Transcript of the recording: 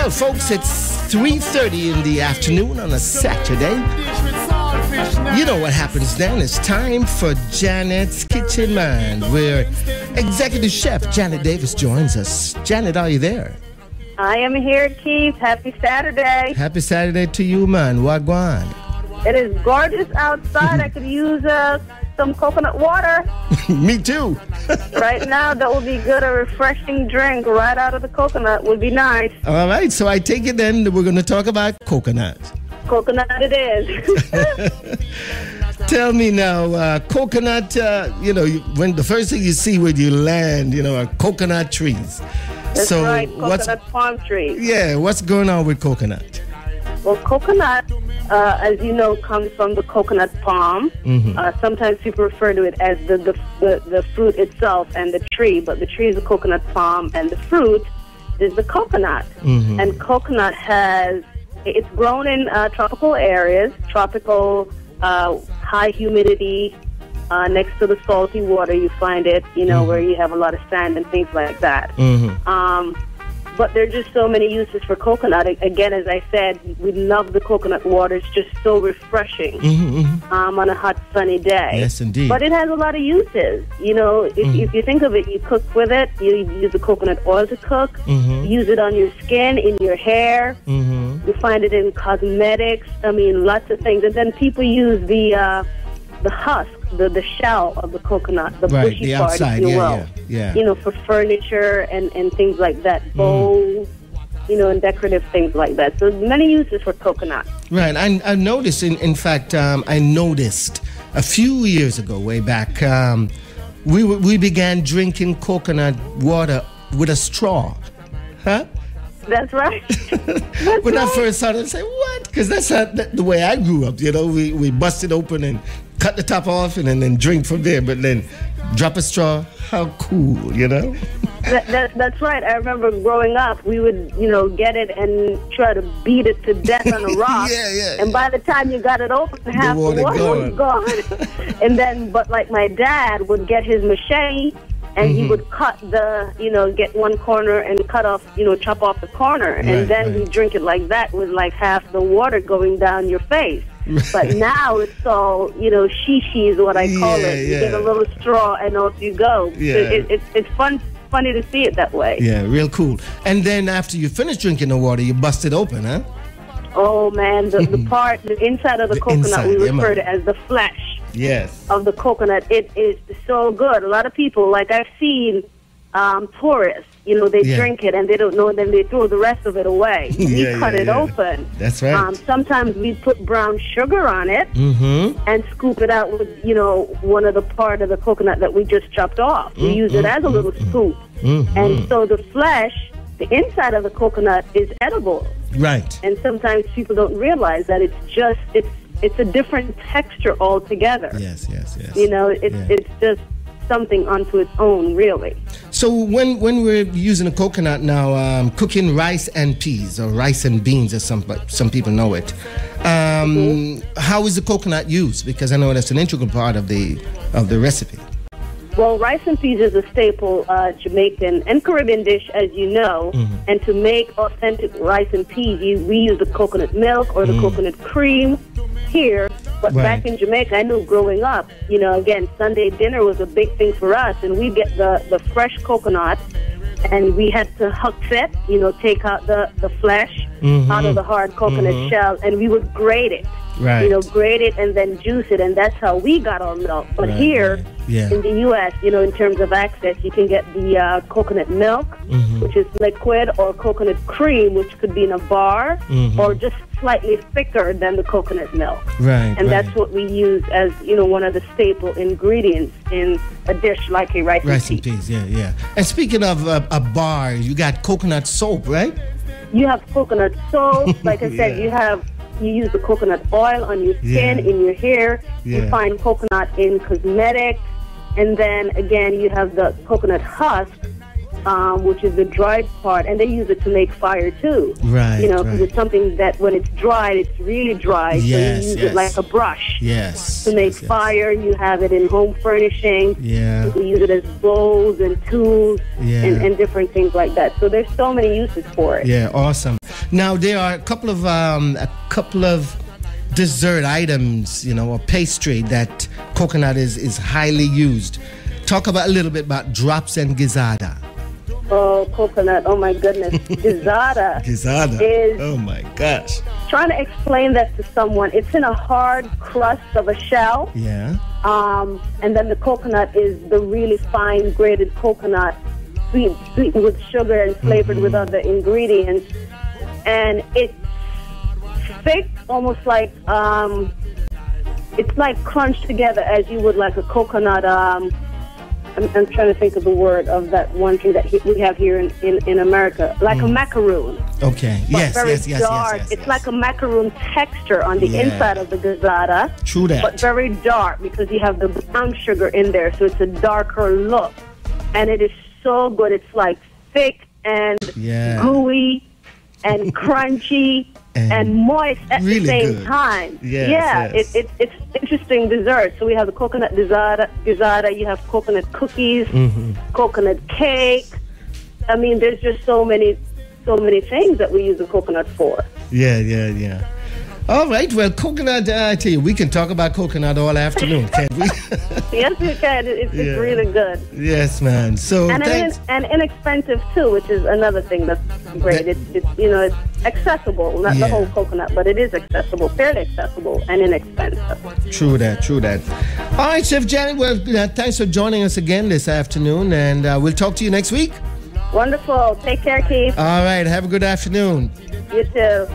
Well, folks, it's 3:30 in the afternoon on a Saturday. You know what happens then. It's time for Janet's Kitchen Mind, where Executive Chef Janet Davis joins us. Janet, are you there? I am here, Keith. Happy Saturday. Happy Saturday to you, man. Wagwan. It is gorgeous outside. I could use some coconut water. Me too. Right now, that would be good. A refreshing drink right out of the coconut would be nice. All right, so I take it then that we're going to talk about coconut. Coconut it is. Tell me now, coconut, when the first thing you see when you land, are coconut trees. That's so right, coconut palm trees. Yeah, what's going on with coconut? Well, coconut, as you know, comes from the coconut palm. Mm-hmm. Sometimes people refer to it as the fruit itself and the tree, but the tree is the coconut palm and the fruit is the coconut. Mm-hmm. And coconut it's grown in tropical areas, tropical high humidity, next to the salty water. You find it, mm-hmm. where you have a lot of sand and things like that. Mm-hmm. But there are just so many uses for coconut. Again, as I said, we love the coconut water. It's just so refreshing on a hot, sunny day. Yes, indeed. But it has a lot of uses. If you think of it, you cook with it. You use the coconut oil to cook. Mm-hmm. Use it on your skin, in your hair. Mm-hmm. You find it in cosmetics. Lots of things. And then people use the husk, the shell of the coconut, the bushy the part, outside, if you will. Yeah. For furniture and things like that, bowls, and decorative things like that. So many uses for coconut. Right. I noticed, in fact, I noticed a few years ago, way back, we began drinking coconut water with a straw. Huh? That's right. When I first saw it, I said, what? Because that's not the way I grew up. We bust it open and cut the top off and then drink from there. But then drop a straw. How cool, That's right. I remember growing up, we would, get it and try to beat it to death on a rock. Yeah. And by the time you got it open, half the water was gone. And then, but like my dad would get his machete, and he would cut get one corner and cut off, chop off the corner. And then we drink it like that with like half the water going down your face. Right. But now it's all, shishi is what I call it. You get a little straw and off you go. Yeah. So it's funny to see it that way. Yeah, real cool. And then after you finish drinking the water, you bust it open, huh? Oh, man, the inside of the coconut, we refer to as the flesh. Yes. Of the coconut. It is so good. A lot of people, like I've seen tourists, they drink it and they don't know, and then they throw the rest of it away. We cut it open. That's right. Sometimes we put brown sugar on it and scoop it out with, one of the part of the coconut that we just chopped off. We use it as a little scoop. And so the flesh, the inside of the coconut is edible. Right. And sometimes people don't realize that it's a different texture altogether. Yes. It's just something unto its own, really. So when we're using a coconut now, cooking rice and peas, or rice and beans, as some people know it, how is the coconut used? Because I know that's an integral part of the recipe. Well, rice and peas is a staple Jamaican and Caribbean dish, as you know. And to make authentic rice and peas, we use the coconut milk or the coconut cream here. But back in Jamaica, I knew growing up, again, Sunday dinner was a big thing for us. And we get the fresh coconut, and we had to husk it, take out the flesh out of the hard coconut shell, and we would grate it. Right. Grate it and then juice it, and that's how we got our milk. But here in the U.S., in terms of access, you can get the coconut milk, which is liquid, or coconut cream, which could be in a bar, or just slightly thicker than the coconut milk. Right. And that's what we use as, one of the staple ingredients in a dish like a rice and peas. Yeah. And speaking of a bar, you got coconut soap, right? You have coconut soap. Like I said, you use the coconut oil on your skin, in your hair. You find coconut in cosmetics. And then, again, you have the coconut husk, which is the dried part, and they use it to make fire too. Right. Because it's something that when it's dried, it's really dry. Yes, so you use it like a brush. Yes. To make fire. You have it in home furnishing. Yeah. You use it as bowls and tools and different things like that. So there's so many uses for it. Yeah, awesome. Now there are a couple of dessert items, or pastry that coconut is highly used. Talk about a little bit about drops and gizzada. Oh, coconut. Oh, my goodness. Gizzada. Gizzada. Is, oh, my gosh. Trying to explain that to someone. It's in a hard crust of a shell. Yeah. And then the coconut is the really fine grated coconut, sweetened with sugar and flavored with other ingredients. And it's thick, almost like, it's like crunched together as you would like a coconut, I'm trying to think of the word of that one thing that we have here in America, like a macaroon. Okay. Yes. It's like a macaroon texture on the inside of the gizzada. True that. But very dark because you have the brown sugar in there, so it's a darker look. And it is so good. It's like thick and gooey and crunchy and moist at really the same good. time. Yes. It's interesting dessert. So we have the coconut gizzada, you have coconut cookies, coconut cake. I mean, there's just so many things that we use the coconut for. Yeah. All right, well, coconut, I tell you, we can talk about coconut all afternoon, can't we? Yes, we can. It's really good. Yes, man. So and inexpensive too, which is another thing that's great. It's accessible, not the whole coconut, but it is accessible, fairly accessible and inexpensive. True that. All right, Chef Janet, well, thanks for joining us again this afternoon, and we'll talk to you next week. Wonderful. Take care, Keith. All right, have a good afternoon. You too.